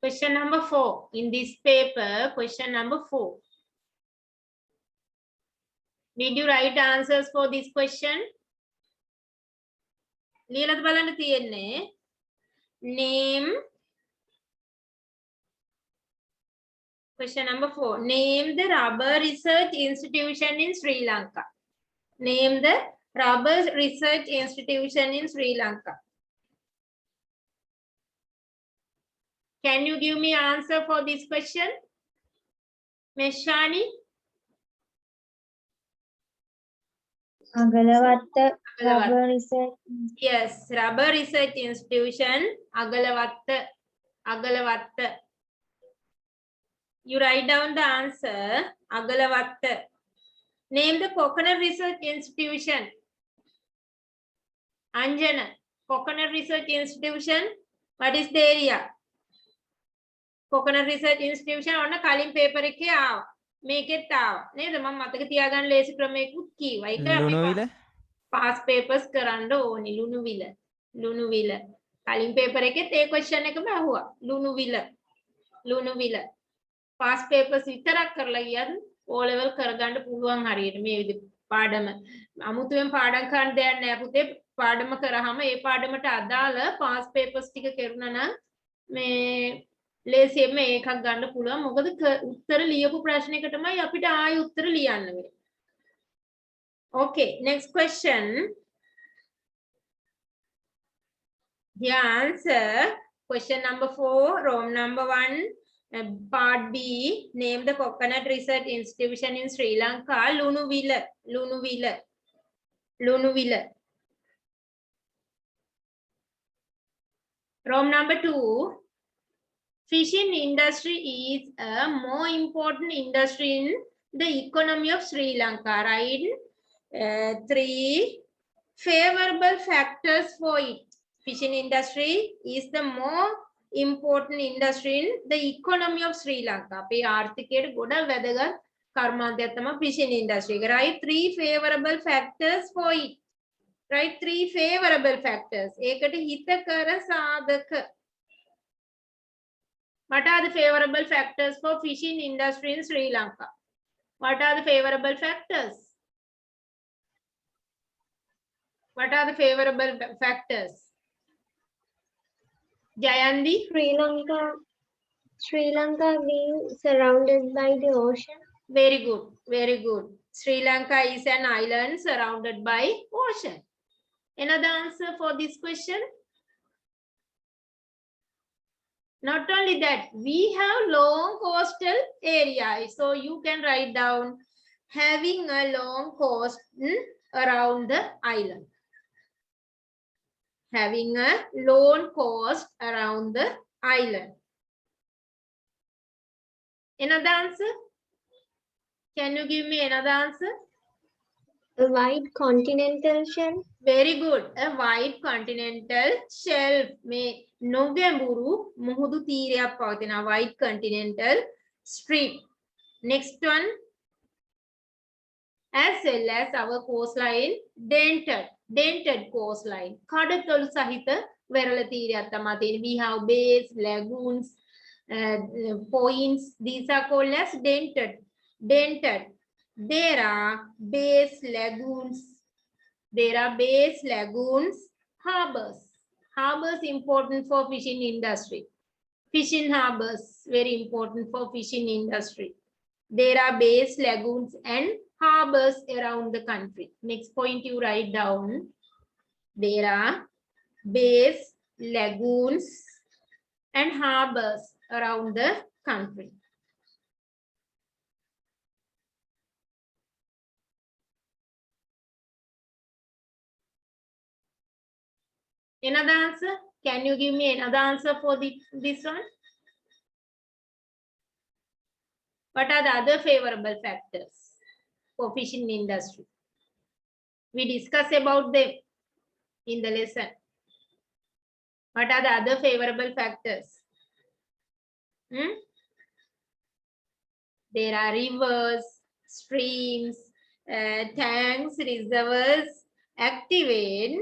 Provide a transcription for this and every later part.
Question number 4. In this paper, question number 4. Did you write answers for this question? ලියලද බලන්න තියෙන්නේ. Name. Question number 4. Name the rubber research institution in Sri Lanka. Name the rubber research institution in Sri Lanka. Can you give me answer for this question? Meshani? Agalawatta Rubber Research. Yes, Rubber Research Institution, Agalawatta. Agalawatta. You write down the answer, Agalawatta. Name the Coconut Research Institution. Anjana, Coconut Research Institution. What is the area? Coconut Research Institution on a Kalim paper එකේ make it ආව නේද මම මතක තියාගන්න ලේසි ක්‍රමයකුත් කීවා ඒක Lunuwila pass papers කරන්න ඕනි ලුණුවිල කලින් paper එකෙත් ඒ question එකම අහුවා ලුණුවිල පාස් papers විතරක් කරලා ගියත් O level කරගන්න පුළුවන් හරියට මේ විදිහ පාඩම අමුතුවෙන් පාඩම් කරන්න දෙයක් නෑ පුතේ පාඩම කරාම ඒ පාඩමට අදාළ පාස් papers ටික කරුණා නම් මේ ලේසියෙන්ම එකක් ගන්න පුළුවන් මොකද උත්තර ලියපු ප්‍රශ්නයකටමයි අපිට ආයෙ උත්තර ලියන්න වෙන්නේ. Okay, next question. The answer question number 4, room number 1, part B. Name the Coconut Research Institution in Sri Lanka. Lunuvilla. Room number 2. Fishing industry is a more important industry in the economy of Sri Lanka, right? 3 favorable factors for it. Fishing industry is the more important industry in the economy of Sri Lanka. අපේ ආර්ථිකයට ගොඩ වැදගත් කර්මාන්තයක් තමයි fishing industry. Right? 3 favorable factors for it. Right? 3 favorable factors. ඒකට හිතකර සාධක. What are the favorable factors for fishing industry in Sri Lanka? What are the favorable factors? What are the favorable factors? Jayandi? Sri Lanka being surrounded by the ocean. Very good. Sri Lanka is an island surrounded by ocean. Another answer for this question? Not only that, we have long coastal area. So you can write down having a long coast around the island. Having a long coast around the island. Another answer? Can you give me another answer? A wide continental shelf. Very good. A wide continental shelf. May නොගැඹුරු මුහුදු තීරයක් පවතින wide continental strip. Next one. As well as our coastline dented coastline. කඩතොළු සහිත වෙරළ තීරයක් තමයි තියෙන්නේ. We have bays, lagoons, points. These are called as dented. There are bays, lagoons, harbors. Harbors important for fishing industry. Fishing harbors very important for fishing industry. There are bays, lagoons and harbors around the country. Next point you write down. There are bays, lagoons and harbors around the country. Another answer? Can you give me another answer for this one? What are the other favorable factors for fishing industry? We discussed about them in the lesson. What are the other favorable factors? There are rivers, streams, tanks, reservoirs, activate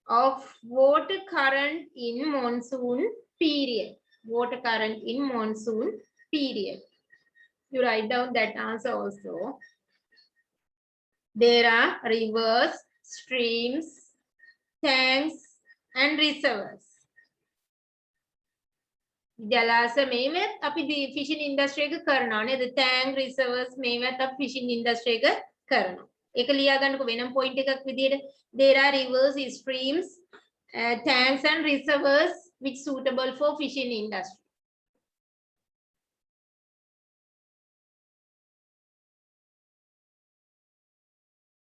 of water current in monsoon period. water current in monsoon period? You write down that answer also. There are rivers, streams, tanks and reservoirs. ජලාශ මේවත් අපි fishing industry එක කරනවා නේද? Tank රිසර්වර්ස් මේවත් අපි fishing industry එක කරනවා. ඒක ලියා ගන්නකො වෙනම පොයින්ට් එකක් විදියට. There are rivers, streams, tanks and reservoirs which suitable for fishing industry.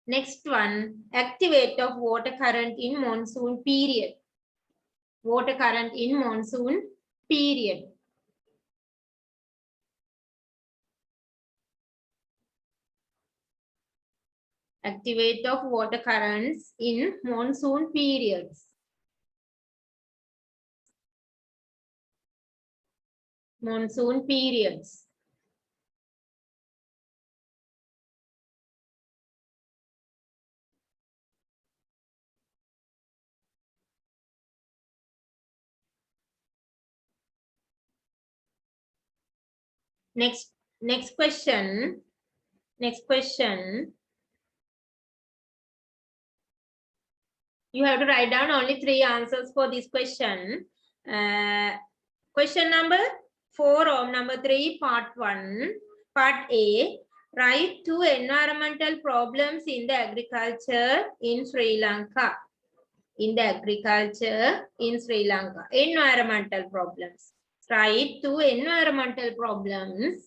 Next one, activate of water current in monsoon period. Water current in monsoon period. Activate of water currents in monsoon periods. Monsoon periods. Next question. Next question. You have to write down only 3 answers for this question. Question number 4 or number 3, part 1. Part A. Write 2 environmental problems in the agriculture in Sri Lanka. In the agriculture in Sri Lanka. Environmental problems. Write 2 environmental problems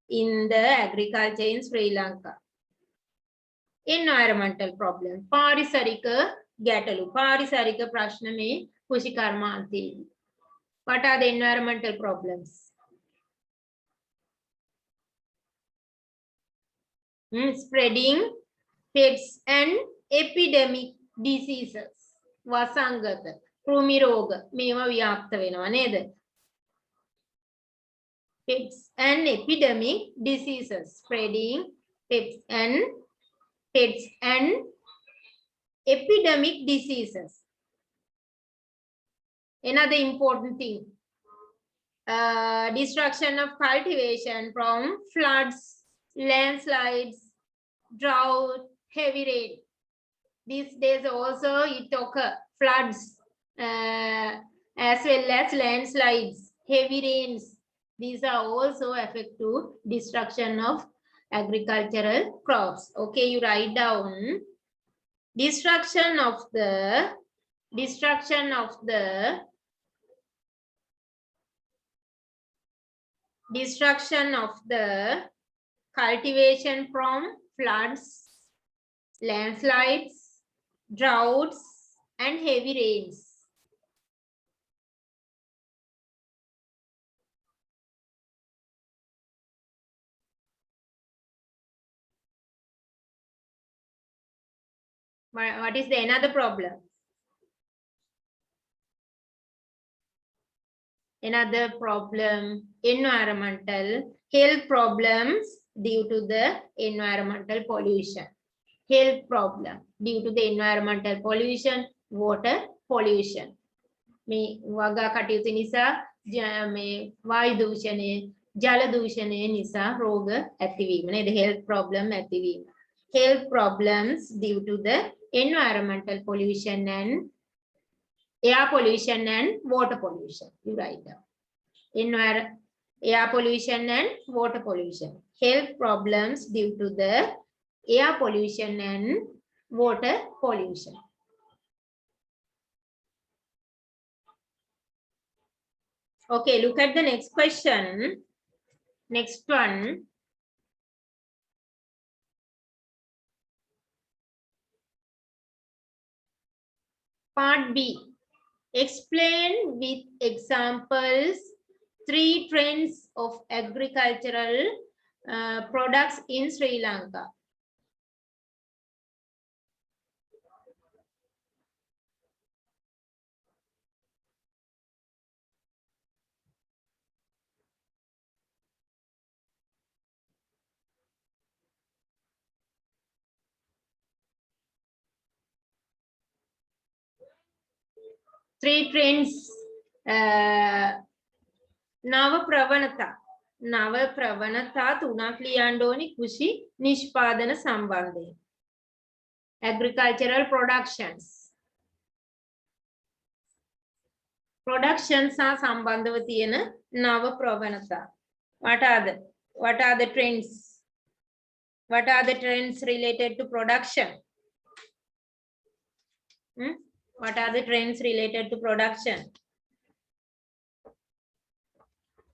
in the agriculture in Sri Lanka. Environmental problem. Parisarika ගැටලු. පාරිසරික ප්‍රශ්න මේ කෘෂිකර්මාන්තයේදී. What are the environmental problems? Spreading pests and epidemic diseases. වසංගත, කෘමි රෝග මේවා ව්‍යාප්ත වෙනවා නේද? Pests and epidemic diseases. Spreading pests and epidemic diseases. Another important thing, destruction of cultivation from floods, landslides, drought, heavy rain. These days also it occurs floods as well as landslides, heavy rains. These are also affect to destruction of agricultural crops. Okay, you write down destruction of the cultivation from floods, landslides, droughts and heavy rains. What is the another problem? Another problem, environmental health problems due to the environmental pollution. Health problem due to the environmental pollution, water pollution. මේ වගා කටයුතු නිසා මේ වායු දූෂණය, ජල දූෂණය නිසා රෝග ඇතිවීම නේද? health problem ඇතිවීම. Health problems due to the environmental pollution and air pollution and water pollution. You write down. Air pollution and water pollution. Health problems due to the air pollution and water pollution. Okay, look at the next question. Next one. Part B. Explain with examples 3 trends of agricultural products in Sri Lanka. Three trends නව ප්‍රවණතා තුනක් ලියන්න ඕනි කෘෂි නිෂ්පාදන සම්බන්ධයෙන්. Agricultural productions. Productions සහ සම්බන්ධව තියෙන නව ප්‍රවණතා. What are the trends? What are the trends related to production? What are the trends related to production?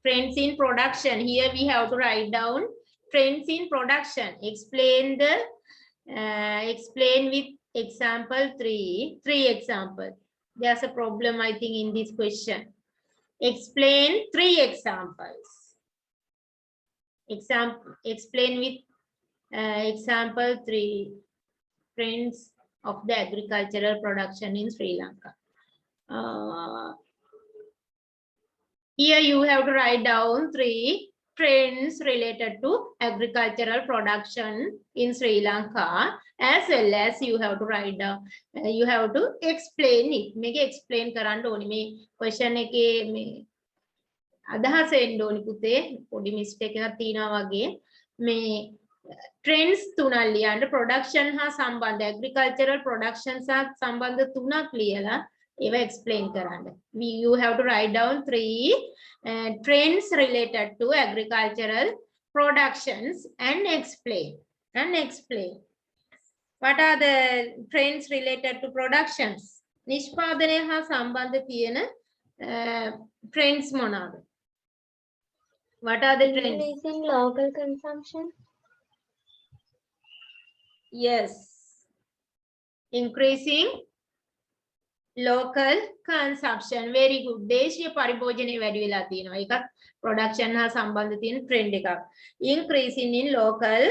Trends in production. Here we have to write down trends in production. Explain with example 3. 3 examples. There's a problem, I think, in this question. Explain 3 examples. Explain with example 3 trends of the agricultural production in Sri Lanka. Here you have to write down 3 trends related to agricultural production in Sri Lanka, as well as you have to write down, you have to explain it. Make explain කරන්න ඕනි මේ question එකේ මේ අදහස එන්න ඕනි පුතේ. පොඩි mistake එකක් තියෙනවා වගේ. මේ trends තුනක් ලියන්න, production හා සම්බන්ධ agricultural production සහ සම්බන්ධ තුනක් ලියලා ඒව explain කරන්න. You have to write down 3 trends related to agricultural productions and explain. What are the trends related to productions? නිෂ්පාදනය හා සම්බන්ධ තියෙන trends මොනවාද? What are the trends? Increasing local consumption. Yes. Increasing local consumption. Very good. දේශීය පරිභෝජනය වැඩි වෙලා තියෙනවා. ඒකත් production හා සම්බන්ධ තියෙන trend එකක්. Increasing in local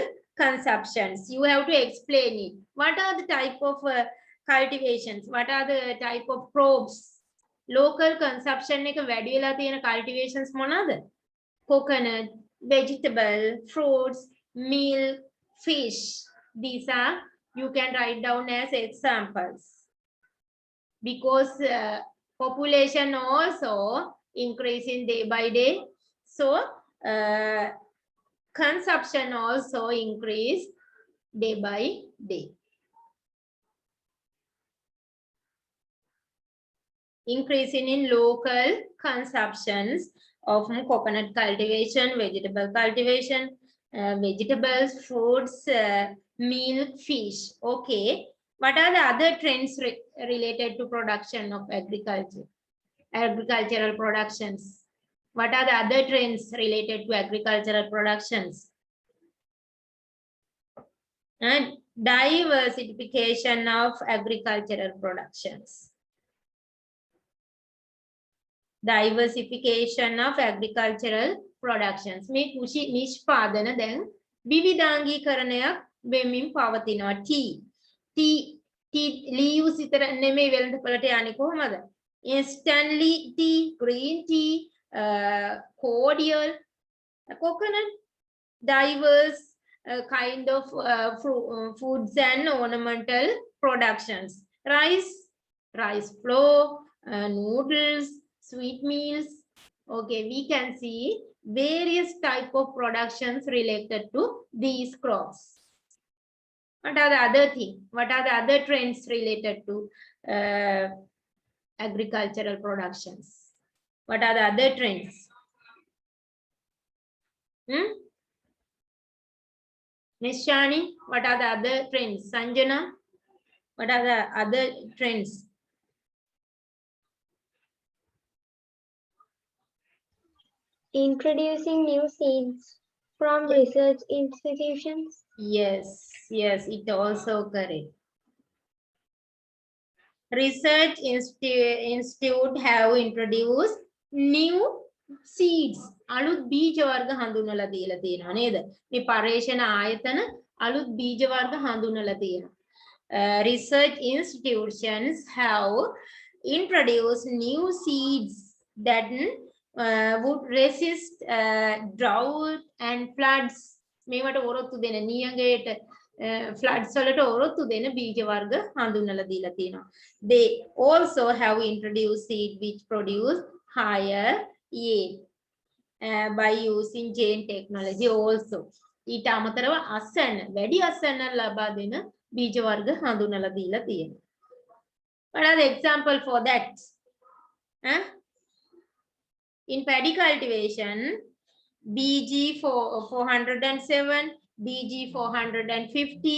consumptions. You have to explain it. What are the type of cultivations? What are the type of crops? Local consumption එක වැඩි වෙලා තියෙන cultivations මොනවාද? Coconut, vegetable, fruits, milk, fish. These are, you can write down as examples. Because population also increasing day by day, so consumption also increase day by day. Increasing in local consumptions of coconut cultivation, vegetable cultivation, vegetables, fruits, milk, fish. Okay. What are the other trends related to production of agricultural productions? What are the other trends related to agricultural productions? And diversification of agricultural productions. Diversification of agricultural productions. මේ කෘෂි නිෂ්පාදන දැන් විවිධාංගීකරණයක් වෙමින් පවතිනවා. tea leaves විතර නෙමෙයි වෙළඳපළට යන්නේ කොහමද? Instant tea, green tea, cordial, coconut, diverse kind of foods and ornamental productions. Rice flour, noodles, sweet meals. Okay, we can see various type of productions related to these crops. What are the other things? What are the other trends related to agricultural productions? What are the other trends? Miss Shani, what are the other trends? Sanjana, what are the other trends? Introducing new seeds from research institutions. Yes, it also correct. Research institute have introduced new seeds. අලුත් බීජ වර්ග හඳුන්වලා දීලා තියෙනවා නේද? මේ පර්යේෂණ ආයතන අලුත් බීජ වර්ග හඳුන්වලා තියෙනවා. Research institutions have introduced new seeds that would resist drought and floods. මේවට ඔරොත්තු දෙන නියඟයට floods වලට ඔරොත්තු දෙන බීජ වර්ග හඳුන්වලා දීලා තියෙනවා. They also have introduced seed which produce higher yield. by using gene technology also. ඊට අමතරව අසන්න වැඩි අසන්න ලබා දෙන බීජ වර්ග හඳුන්වලා දීලා තියෙනවා. What are the example for that? In paddy cultivation, BG 407, BG 450,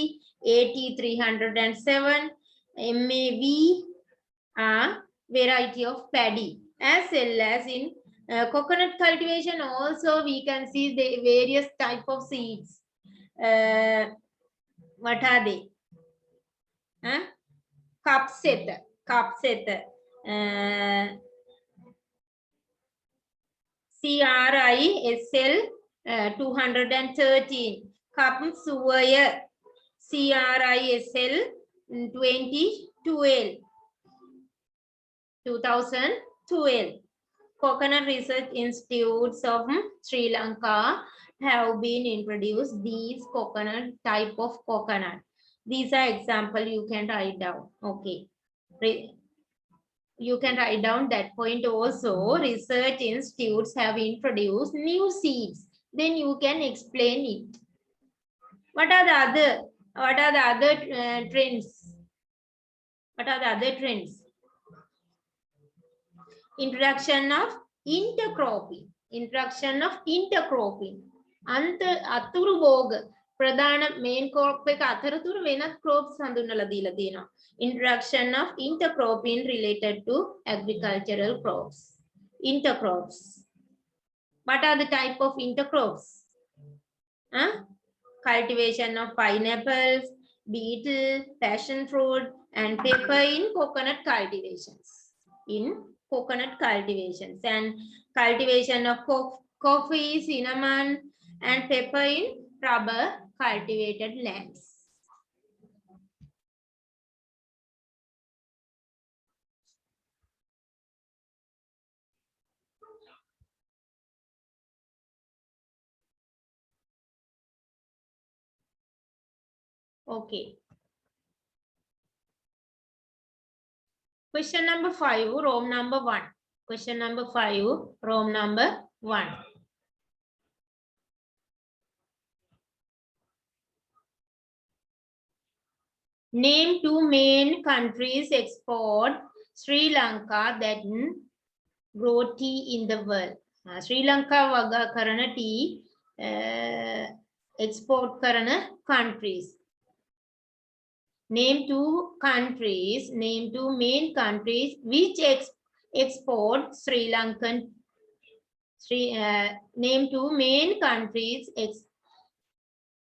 AT 307, MAV are variety of paddy. As well as in coconut cultivation also we can see the various type of seeds. What are they? Cupseta, CRISL 213, Kapsuaya CRISL 2012. Coconut Research Institutes of Sri Lanka have been introduced these coconut type of coconut. These are example you can write down. Okay. You can write down that point also. Research institutes have introduced new seeds. Then you can explain it. What are the other trends? What are the other trends? Introduction of intercropping. අතුරු භෝග ප්‍රධාන main crop එක අතරතුර වෙනත් crops හඳුන්වලා දීලා තියෙනවා. Introduction of intercropping related to agricultural crops. Intercrops. What are the type of intercrops? Cultivation of pineapples, beetle, passion fruit, and pepper in coconut cultivations. And cultivation of coffee, cinnamon, and pepper in rubber cultivated lands. Okay. Question number 5, Rome number 1. Question number 5, Rome number 1. Name 2 main countries export Sri Lanka that grow tea in the world. Sri Lanka වගා කරන tea export කරන countries. Name 2 main countries which export Sri Lankan. Name 2 main countries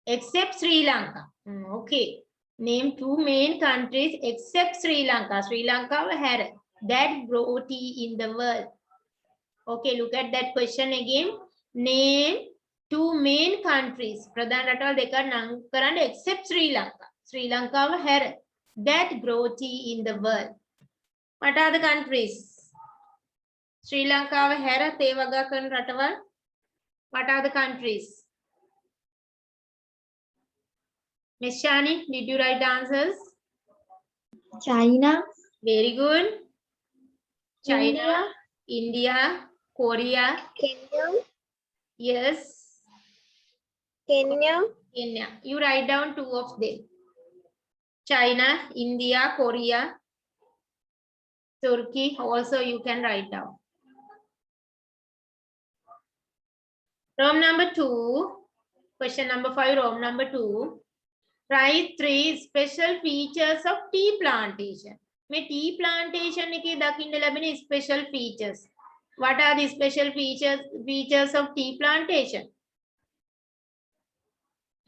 except Sri Lanka. Okay. Name 2 main countries except Sri Lanka. Sri Lanka that grow tea in the world. Okay, look at that question again. Name 2 main countries. ප්‍රධාන රටවල් දෙකක් නම් කරන්න except Sri Lanka. Sri Lanka that grow tea in the world. What are the countries? Sri Lanka තේ වගා කරන රටවල්. What are the countries? Miss Shani, did you write answers? China, Very good. China, India, Korea. Kenya, Yes. Kenya, You write down 2 of them. China, India, Korea, Turkey. Also you can write down. Rome number 2. Question number 5, Rome number 2. Write 3 special features of tea plantation. මේ tea plantation එකේ දකින්න ලැබෙන special features. What are the special features of tea plantation?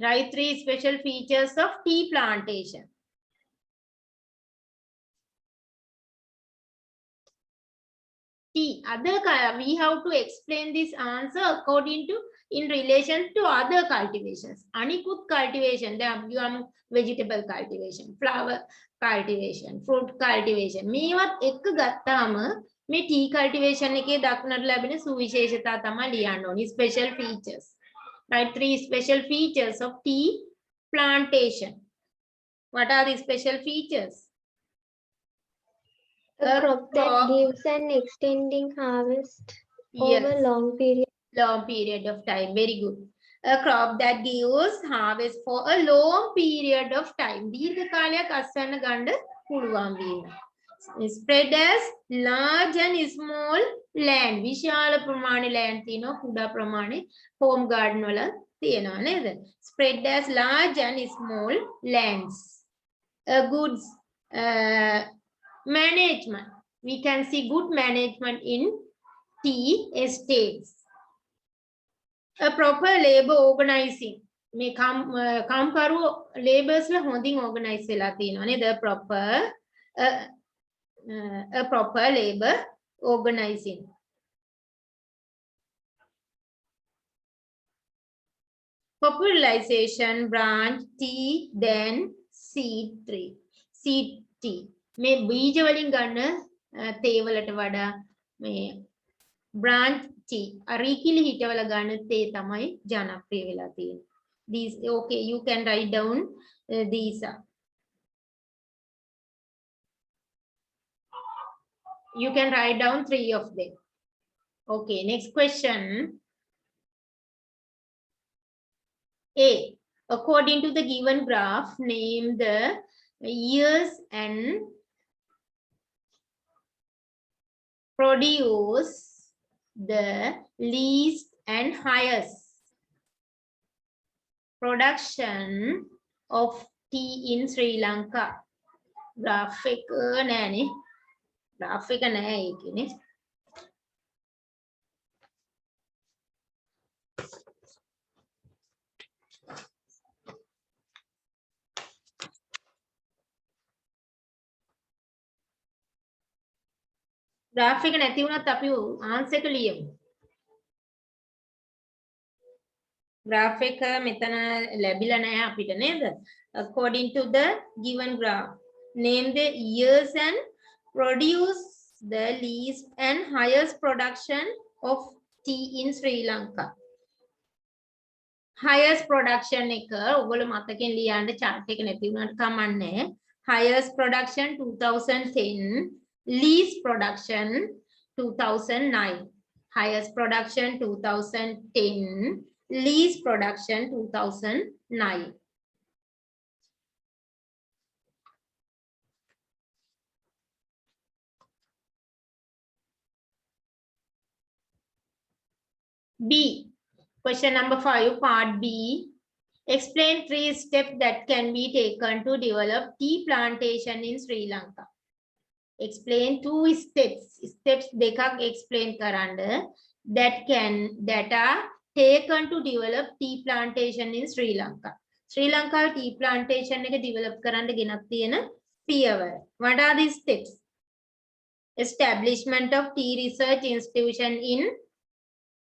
Write 3 special features of tea plantation. Tea. We have to explain this answer according to in relation to other cultivations. Anikut cultivation, vegetable cultivation, flower cultivation, fruit cultivation. මේවත් එක්ක ගත්තාම මේ tea cultivation එකේ දක්නට ලැබෙන සුවිශේෂතා තමයි ලියන්න ඕනි. Special features. Write 3 special features of tea plantation. What are the special features? a crop that gives an extending harvest Yes. over long period Long period of time. Very good. A crop that gives harvest for a long period of time. දීර්ඝ කාලයක් අස්වැන්න ගන්න පුළුවන් වීම. Spread as large and small land. විශාල ප්‍රමාණය land තියෙනවා, කුඩා ප්‍රමාණය home garden වල තියෙනවා නේද? Spread as large and small lands. A good management. We can see good management in tea estates. A proper labor organizing. මේ කාම්කරු labours ලා හොඳින් organize වෙලා තියෙනවා නේද? A proper labor organizing. Popularization branch T then seed tree. Seed tea. මේ බීජ වලින් ගන්න තේ වලට වඩා මේ branch tea අරීකිලි හිටවල ගන්න තේ තමයි ජනප්‍රිය වෙලා තියෙන්නේ. These okay, you can write down these. You can write down 3 of them. Okay, next question. A. According to the given graph, name the years and produce the least and highest production of tea in Sri Lanka. Graphic නෑනේ. Graphic නෑ ඒකනේ. graphic නැති වුණත් අපි answer එක ලියමු. graphic මෙතන ලැබිලා නැහැ අපිට නේද? According to the given graph, name the years and produce the least and highest production of tea in Sri Lanka. Highest production එක ඔයගොල්ලෝ මතකෙන් ලියන්න chart එක නැති වුණාට කමන්නේ. Highest production 2010, least production 2009. Highest production 2010, least production 2009. B. Question number 5, part B. Explain 3 steps that can be taken to develop tea plantation in Sri Lanka. Explain 2 steps. Steps dekak explain karanda that are taken to develop tea plantation in Sri Lanka. Sri Lanka tea plantation එක develop කරන්න ගෙනත් තියෙන පියවර. What are these steps? Establishment of tea research institution in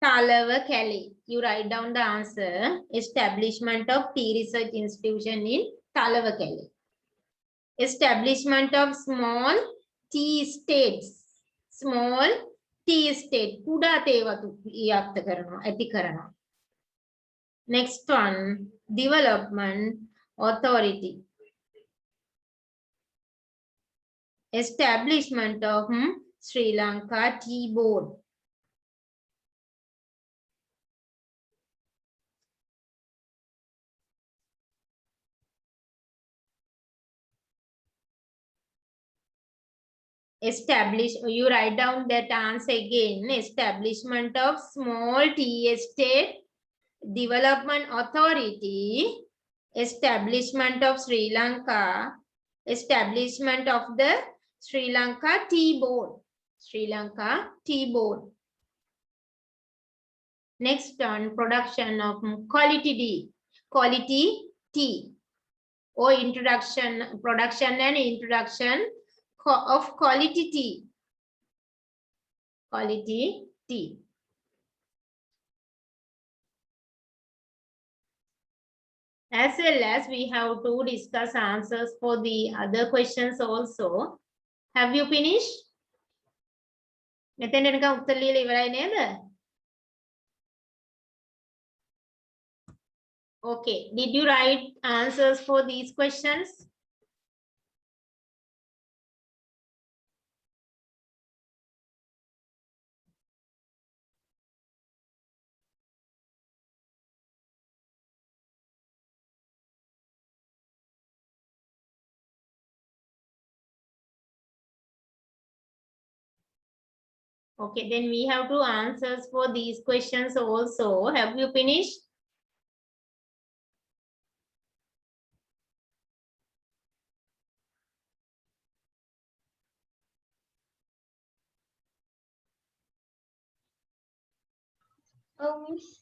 Talawakele. You write down the answer. Establishment of tea research institution in Talawakele. Establishment of small tea estates. Small tea estate. කුඩා තේවතු ඉයත්ත කරනවා, ඇති කරනවා. Next one, development authority. Establishment of Sri Lanka Tea Board. Establish, you write down that answer again. Establishment of small tea estate, development authority, establishment of Sri Lanka, establishment of the Sri Lanka Tea Board. Sri Lanka Tea Board. Next one, production of quality tea. Quality tea. Or introduction, production and introduction of quality tea. Quality tea. As well as we have to discuss answers for the other questions also. Have you finished? මෙතන නිකන් උත්තර ලියලා ඉවරයි නේද? Okay, did you write answers for these questions? Okay, then we have to answers for these questions also. Have you finished? Oh, Miss.